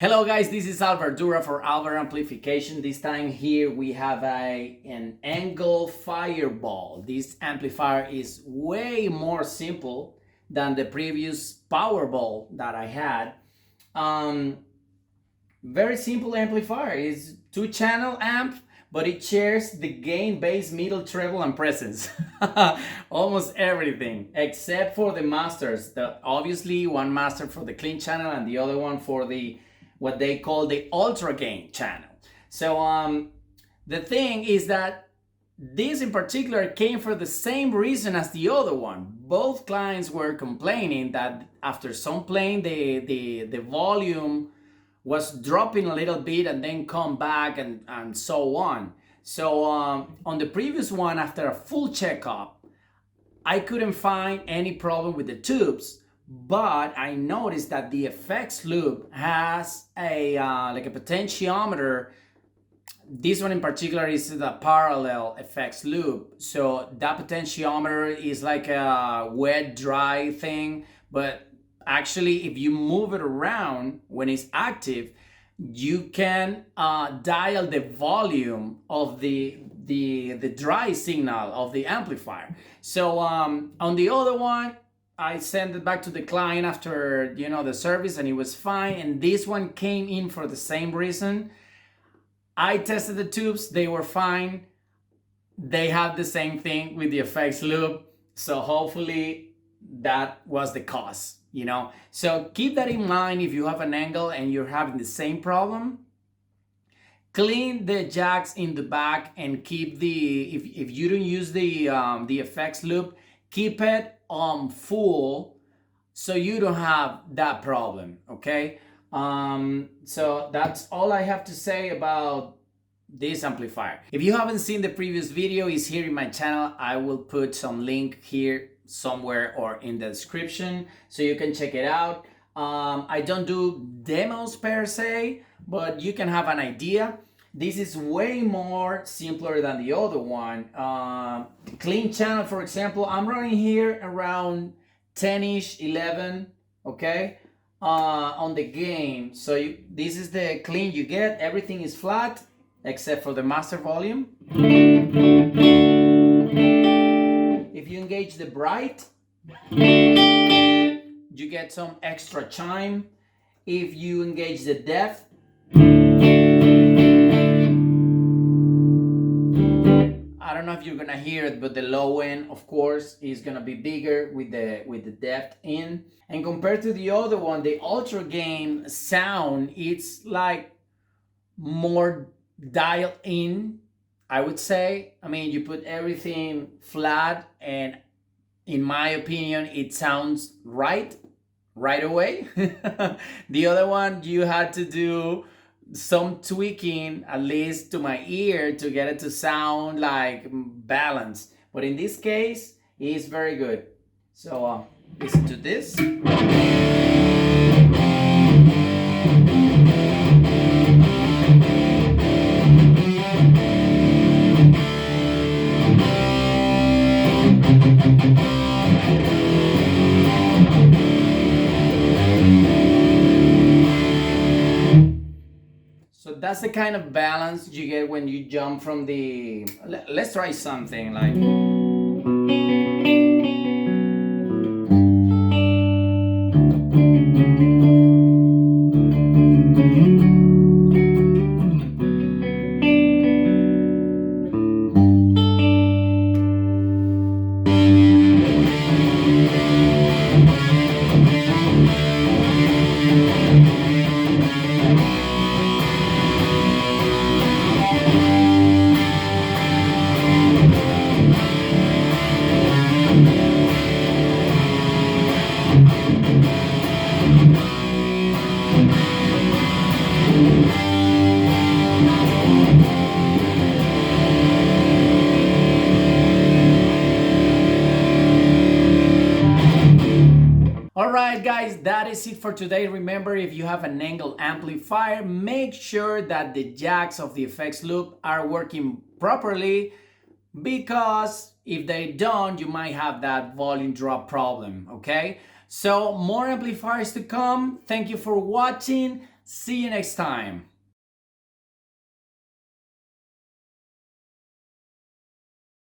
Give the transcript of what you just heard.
Hello guys, this is Albert Dura for Albert Amplification. This time here we have an Engl Fireball. This amplifier is way more simple than the previous Powerball that I had. Very simple amplifier. It's two-channel amp, but it shares the gain, bass, middle, treble, and presence. Almost everything except for the masters. Obviously one master for the clean channel and the other one for the what they call the ultra gain channel. So the thing is that this in particular came for the same reason as the other one. Both clients were complaining that after some playing the volume was dropping a little bit and then come back and so on. So on the previous one, after a full checkup, I couldn't find any problem with the tubes, but I noticed that the effects loop has a like a potentiometer. This one in particular is the parallel effects loop. So that potentiometer is like a wet dry thing, but actually if you move it around when it's active, you can dial the volume of the dry signal of the amplifier. So on the other one, I sent it back to the client after the service and it was fine. And this one came in for the same reason. I tested the tubes, they were fine. They had the same thing with the effects loop. So hopefully that was the cause, So keep that in mind if you have an Engl and you're having the same problem. Clean the jacks in the back and keep if you don't use the effects loop, keep it on full so you don't have that problem, okay? So that's all I have to say about this amplifier. If you haven't seen the previous video, it's here in my channel. I will put some link here somewhere or in the description so you can check it out. I don't do demos per se, but you can have an idea. This is way more simpler than the other one. Clean channel, for example, I'm running here around 10-ish, 11, okay? On the gain. So this is the clean you get. Everything is flat except for the master volume. If you engage the bright, you get some extra chime. If you engage the depth, I don't know if you're gonna hear it, but the low end, of course, is gonna be bigger with the depth in. And compared to the other one, the ultra gain sound, it's like more dialed in, I would say. I mean, you put everything flat, and in my opinion, it sounds right away. The other one, you had to do some tweaking, at least to my ear, to get it to sound like balanced. But in this case, it's very good. So listen to this. So that's the kind of balance you get when you jump from the... Let's try something like... Alright guys, that is it for today. Remember, if you have an Engl amplifier, make sure that the jacks of the effects loop are working properly, because if they don't, you might have that volume drop problem, okay? So more amplifiers to come. Thank you for watching. See you next time.